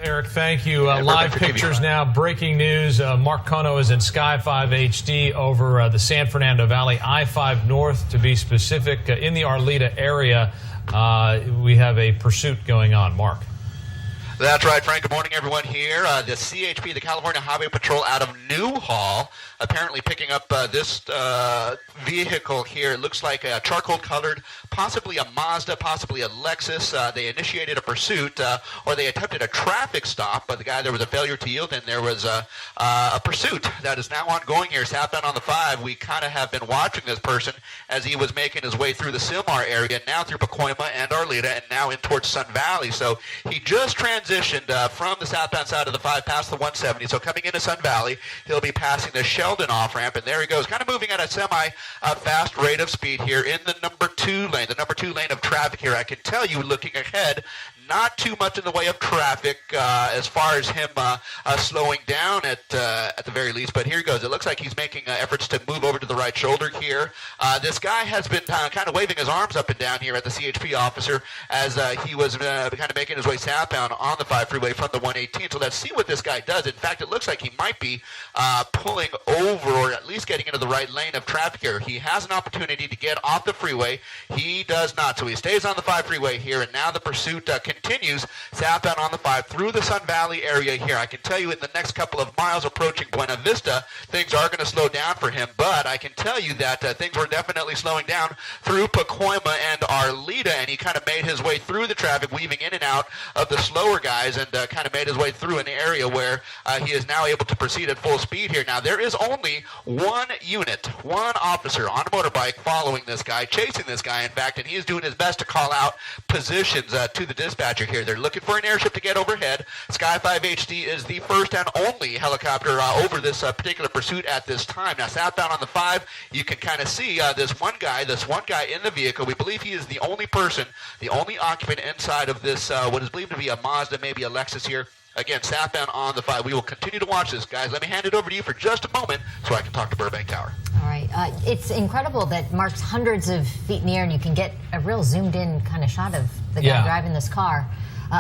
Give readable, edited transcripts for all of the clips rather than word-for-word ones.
Eric, thank you. Live pictures now. Breaking news. Mark Cono is in Sky 5 HD over the San Fernando Valley, I-5 North to be specific. In the Arleta area, we have a pursuit going on. Mark. That's right, Frank. Good morning, everyone here. The CHP, the California Highway Patrol out of Newhall, apparently picking up this vehicle here. It looks like a charcoal-colored, possibly a Mazda, possibly a Lexus. They initiated a pursuit, or they attempted a traffic stop, but there was a failure to yield, and there was a pursuit that is now ongoing here. Southbound on the 5, we kind of have been watching this person as he was making his way through the Sylmar area, now through Pacoima and Arleta, and now in towards Sun Valley. So he just transitioned from the southbound side of the 5 past the 170. So coming into Sun Valley, he'll be passing the Sheldon off-ramp, and there he goes, kind of moving at a semi-fast rate of speed here in the number 2 lane, the number 2 lane of traffic here. I can tell you, looking ahead, not too much in the way of traffic as far as him slowing down at the very least, but here he goes. It looks like he's making efforts to move over to the right shoulder here. This guy has been kind of waving his arms up and down here at the CHP officer as he was kind of making his way southbound on the 5 freeway from the 118. So let's see what this guy does. In fact, it looks like he might be pulling over, or at least getting into the right lane of traffic here. He has an opportunity to get off the freeway. He does not, so he stays on the 5 freeway here, and now the pursuit continues southbound on the 5 through the Sun Valley area here. I can tell you in the next couple of miles approaching Buena Vista, things are going to slow down for him, but I can tell you that things were definitely slowing down through Pacoima and Arleta, and he kind of made his way through the traffic, weaving in and out of the slower guys, and kind of made his way through an area where he is now able to proceed at full speed here. Now, there is only one unit, one officer on a motorbike following this guy, chasing this guy, in fact, and he is doing his best to call out positions to the dispatcher here. They're looking for an airship to get overhead. Sky 5 HD is the first and only helicopter over this particular pursuit at this time. Now, southbound on the 5, you can kind of see this one guy in the vehicle. We believe he is the only person, the only occupant inside of this, what is believed to be a Mazda, maybe a Lexus here. Again, southbound on the 5. We will continue to watch this, guys. Let me hand it over to you for just a moment so I can talk to Burbank Tower. All right. It's incredible that Mark's hundreds of feet in the air, and you can get a real zoomed-in kind of shot of the guy driving this car.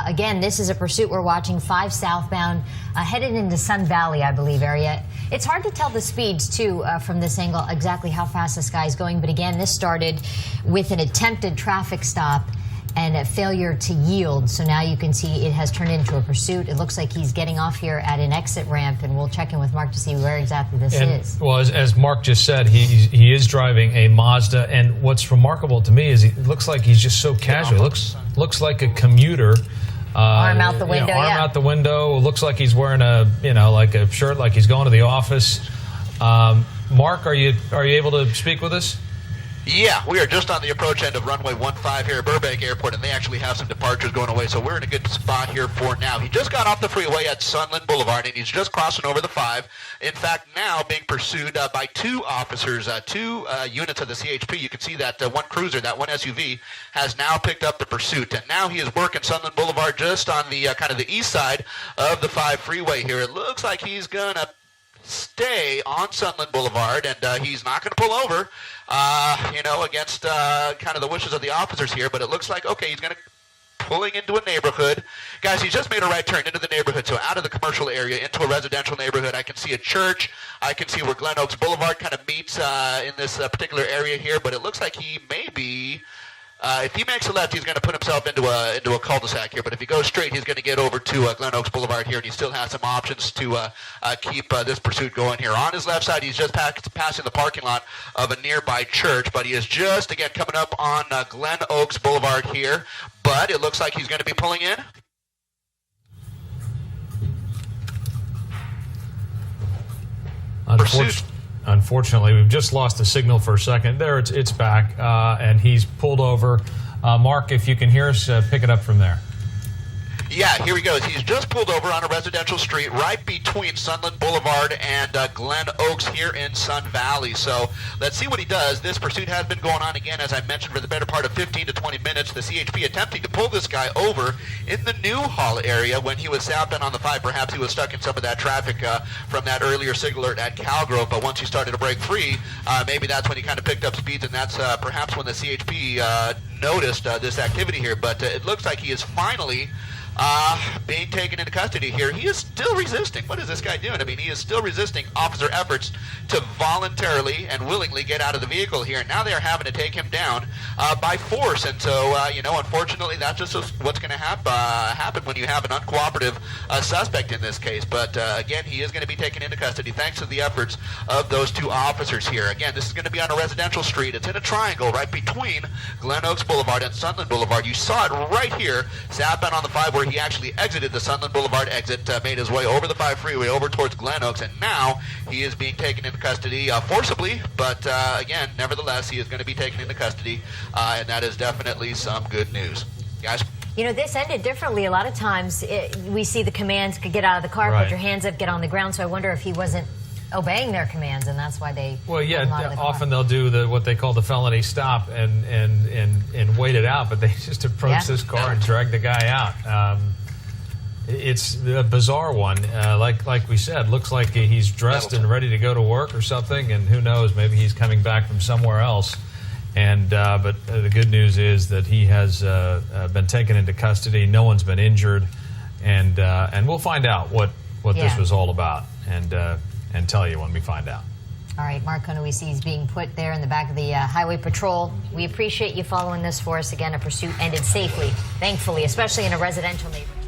Again, this is a pursuit we're watching, 5 southbound, headed into Sun Valley, I believe, area. It's hard to tell the speeds, too, from this angle, exactly how fast this guy is going. But again, this started with an attempted traffic stop and a failure to yield. So now you can see it has turned into a pursuit. It looks like he's getting off here at an exit ramp, and we'll check in with Mark to see where exactly this is. Well, as Mark just said, he is driving a Mazda, and what's remarkable to me is he looks like he's just so casual. Looks like a commuter. Arm out the window, arm out the window. Looks like he's wearing like a shirt, like he's going to the office. Mark, are you able to speak with us? Yeah, we are just on the approach end of runway 15 here at Burbank Airport, and they actually have some departures going away, so we're in a good spot here for now. He just got off the freeway at Sunland Boulevard, and he's just crossing over the 5. In fact, now being pursued by 2 officers, 2 units of the CHP. You can see that one cruiser, that one SUV, has now picked up the pursuit, and now he is working Sunland Boulevard just on the kind of the east side of the 5 freeway here. It looks like he's going to stay on Sunland Boulevard, and he's not going to pull over, against kind of the wishes of the officers here, but it looks like, okay, he's going to pulling into a neighborhood. Guys, he's just made a right turn into the neighborhood, so out of the commercial area into a residential neighborhood. I can see a church. I can see where Glen Oaks Boulevard kind of meets in this particular area here, but it looks like he may be... if he makes a left, he's going to put himself into a cul-de-sac here. But if he goes straight, he's going to get over to Glen Oaks Boulevard here, and he still has some options to keep this pursuit going here. On his left side, he's just passing the parking lot of a nearby church, but he is just, again, coming up on Glen Oaks Boulevard here. But it looks like he's going to be pulling in. Unfortunately, we've just lost the signal for a second. There, it's back, and he's pulled over. Mark, if you can hear us, pick it up from there. Yeah, here he goes. He's just pulled over on a residential street right between Sunland Boulevard and Glen Oaks here in Sun Valley. So let's see what he does. This pursuit has been going on again, as I mentioned, for the better part of 15 to 20 minutes. The CHP attempting to pull this guy over in the Newhall area when he was southbound on the 5. Perhaps he was stuck in some of that traffic from that earlier signal alert at Calgrove. But once he started to break free, maybe that's when he kind of picked up speeds, and that's perhaps when the CHP noticed this activity here. But it looks like he is finally being taken into custody here. He is still resisting. What is this guy doing? I mean, he is still resisting officer efforts to voluntarily and willingly get out of the vehicle here. Now they are having to take him down by force. And so, you know, unfortunately, that's just what's going to happen when you have an uncooperative suspect in this case. But again, he is going to be taken into custody thanks to the efforts of those two officers here. Again, this is going to be on a residential street. It's in a triangle right between Glen Oaks Boulevard and Sunland Boulevard. You saw it right here, southbound on the 5, where he actually exited the Sunland Boulevard exit, made his way over the 5 freeway over towards Glen Oaks, and now he is being taken into custody forcibly, but again, nevertheless, he is going to be taken into custody, and that is definitely some good news. Guys? You know, this ended differently. A lot of times we see the commands, get out of the car, put your hands up, get on the ground, so I wonder if he wasn't obeying their commands, and that's why they Well, yeah, often they'll do what they call the felony stop and wait it out, but they just approach this car and drag the guy out. It's a bizarre one. Like we said, looks like he's dressed and ready to go to work or something, and who knows, maybe he's coming back from somewhere else. And but the good news is that he has been taken into custody. No one's been injured, and we'll find out what this was all about, and tell you when we find out. All right, Mark Kono, we see he's being put there in the back of the highway patrol. We appreciate you following this for us. Again, a pursuit ended safely, thankfully, especially in a residential neighborhood.